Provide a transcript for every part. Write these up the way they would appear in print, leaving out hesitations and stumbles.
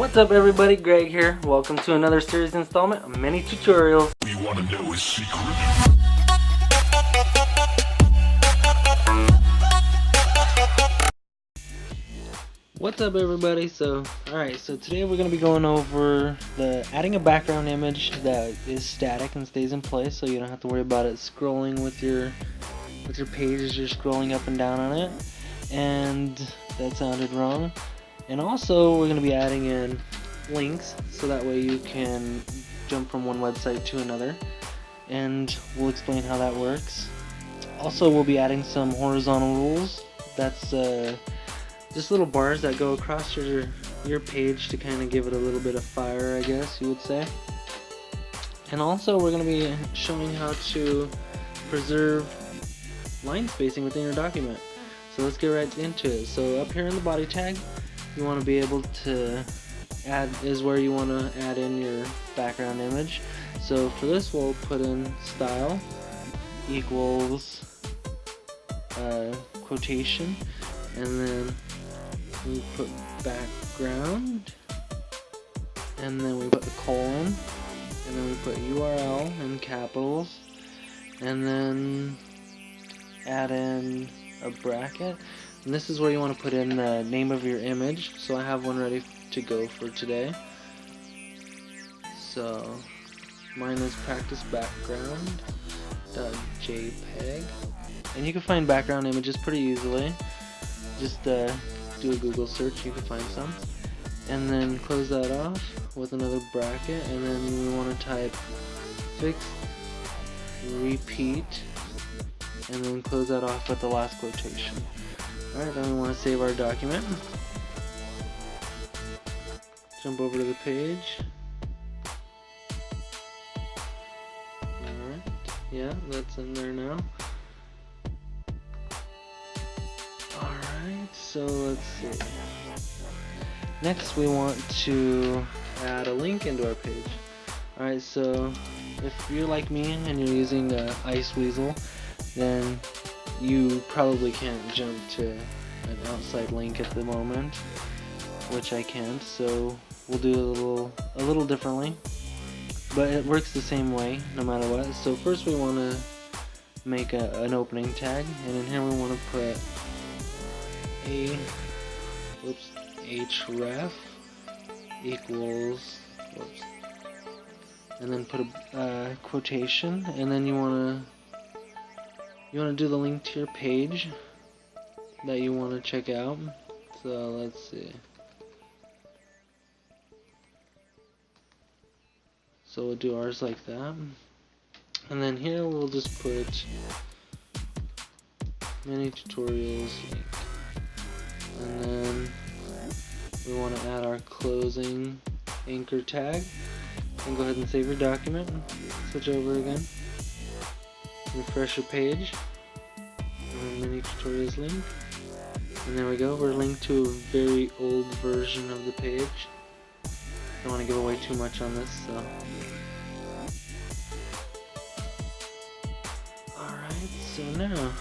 What's up everybody, Greg here. Welcome to another series installment of Mini Tutorials. You wanna know his secret? What's up everybody? So today we're going to be going over adding a background image that is static and stays in place, so you don't have to worry about it scrolling with your page as you're scrolling up and down on it. And that sounded wrong. And also we're going to be adding in links, so that way you can jump from one website to another, and we'll explain how that works. Also, we'll be adding some horizontal rules. That's just little bars that go across your page to kind of give it a little bit of fire, I guess you would say. And also we're going to be showing how to preserve line spacing within your document. So let's get right into it. So up here in the body tag, you want to be able to add is where you want to add in your background image. So for this, we'll put in style equals quotation, and then we put background, and then we put the colon, and then we put URL in capitals, and then add in a bracket. And this is where you want to put in the name of your image. So I have one ready to go for today. So mine is practice background.jpg, and you can find background images pretty easily. Just do a Google search, you can find some, and then close that off with another bracket, and then we want to type fix repeat, and then close that off with the last quotation. Alright, then we want to save our document. Jump over to the page. Alright, yeah, that's in there now. Alright, so let's see. Next we want to add a link into our page. Alright, so if you're like me and you're using Iceweasel, then you probably can't jump to an outside link at the moment, which I can't, so we'll do a little differently, but it works the same way no matter what. So first we want to make an opening tag, and in here we want to put href equals and then put a quotation, and then you want to do the link to your page that you want to check out. So let's see. So we'll do ours like that, and then here we'll just put Mini Tutorials link, and then we want to add our closing anchor tag, and go ahead and save your document. Switch over again, refresh your page, and Mini Tutorials link, and there we go. We're linked to a very old version of the page. Don't want to give away too much on this, so. Alright, so now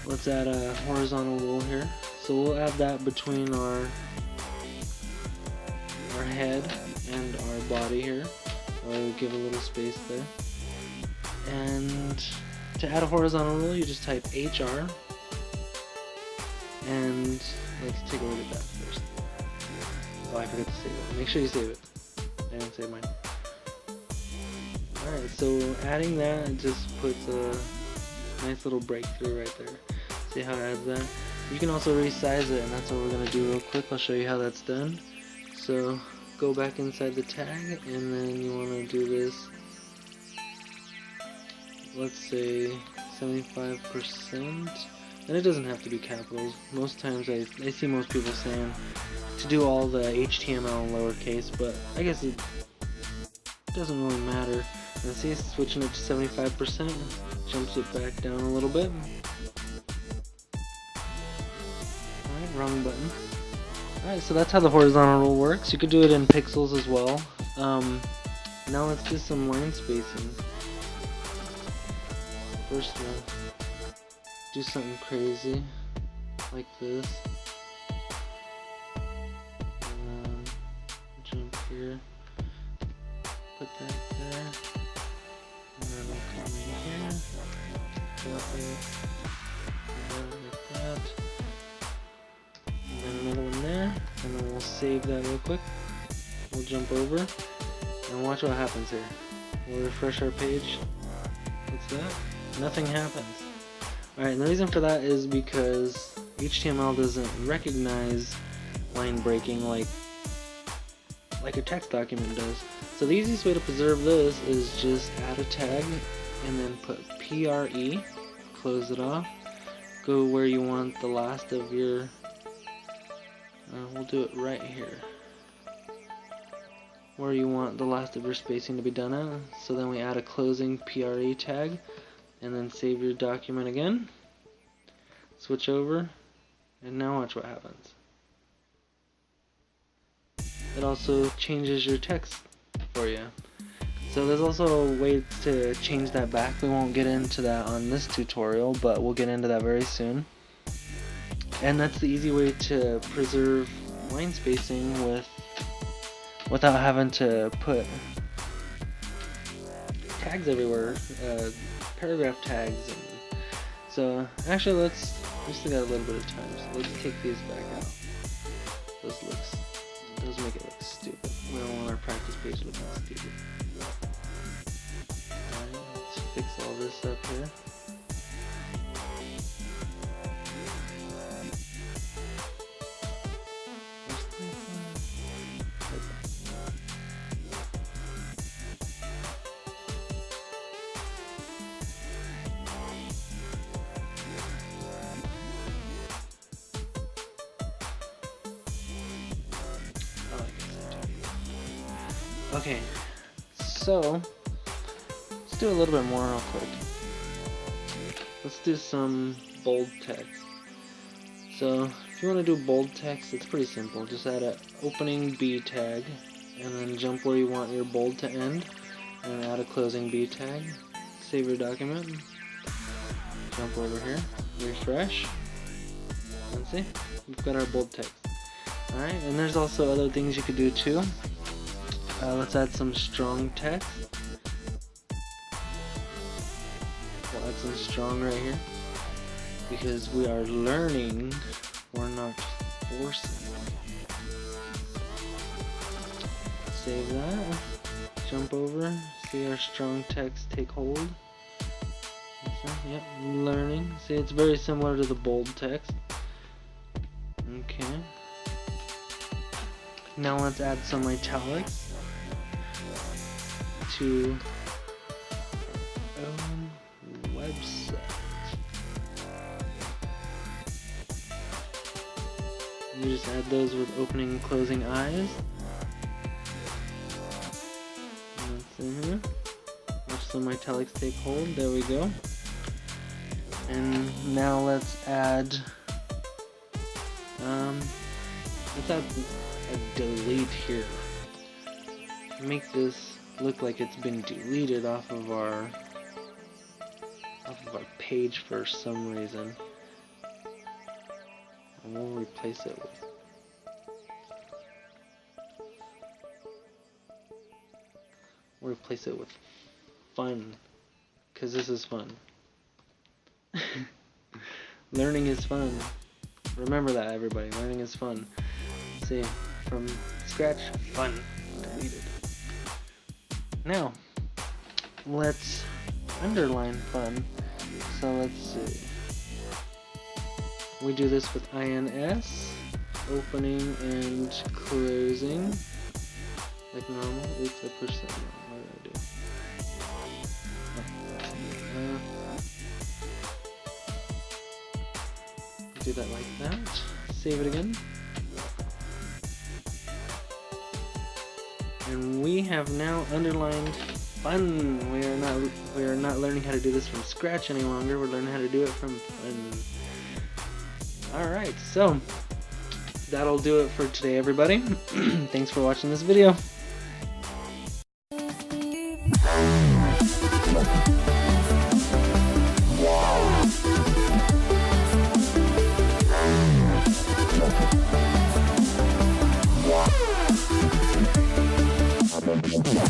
let's add a horizontal rule here. So we'll add that between our head and our body here. We'll give a little space there. And to add a horizontal rule, you just type HR, and let's take a look at that first. Oh, I forgot to save it. Make sure you save it. I didn't save mine. Alright, so adding that just puts a nice little breakthrough right there. See how it adds that? You can also resize it, and that's what we're going to do real quick. I'll show you how that's done. So go back inside the tag, and then you want to do this, let's say 75%. And it doesn't have to be capitals. Most times I see most people saying to do all the HTML in lowercase, but I guess it doesn't really matter. And see, switching it to 75% jumps it back down a little bit. Alright, wrong button. Alright, so that's how the horizontal rule works. You could do it in pixels as well. Now let's do some line spacing. First one, do something crazy like this. put that there. And then we'll come in here. Drop it. Like that. And then another one there. And then we'll save that real quick. We'll jump over. And watch what happens here. We'll refresh our page. What's that? Nothing happens. Alright, and the reason for that is because HTML doesn't recognize line breaking like a text document does. So the easiest way to preserve this is just add a tag and then put PRE, close it off, go where you want the last of your, we'll do it right here, where you want the last of your spacing to be done at. So then we add a closing PRE tag and then save your document again, switch over, and now watch what happens. It also changes your text for you. So there's also a way to change that back. We won't get into that on this tutorial, but we'll get into that very soon. And that's the easy way to preserve line spacing without having to put tags everywhere, paragraph tags. And so actually we still got a little bit of time, so let's take these back out. Those make it look stupid. We don't want our practice page looking stupid. Alright, let's fix all this up here. Okay, so let's do a little bit more real quick. Let's do some bold text. So if you want to do bold text, it's pretty simple. Just add an opening B tag and then jump where you want your bold to end and add a closing B tag. Save your document. Jump over here, refresh, and see, we've got our bold text. Alright, and there's also other things you could do too. Let's add some strong text. We'll add some strong right here because we are learning, we're not forcing. Save that. Jump over. See our strong text take hold. Yep, learning. See, it's very similar to the bold text. Okay. Now let's add some italics to website. You just add those with opening and closing eyes. And that's in here. Watch some italics take hold. There we go. And now let's add a delete here. Make this look like it's been deleted off of our page for some reason. And we'll replace it with fun, because this is fun. Learning is fun. Remember that, everybody. Learning is fun. See, from scratch, fun, deleted. Now, let's underline fun. So let's see. We do this with INS, opening and closing, like normal. Oops, I pushed that wrong. What did I do? Do that like that. Save it again. And we have now underlined fun. We are not learning how to do this from scratch any longer. We're learning how to do it from fun. Alright, so that'll do it for today, everybody. Thanks for watching this video. Yeah.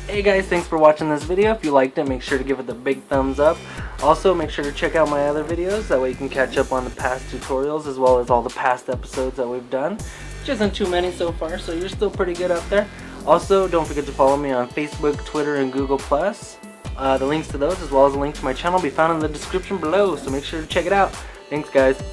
Hey guys, thanks for watching this video. If you liked it, make sure to give it the big thumbs up. Also, make sure to check out my other videos. That way you can catch up on the past tutorials as well as all the past episodes that we've done. Which isn't too many so far, so you're still pretty good up there. Also, don't forget to follow me on Facebook, Twitter, and Google+. The links to those as well as a link to my channel will be found in the description below, so make sure to check it out. Thanks guys.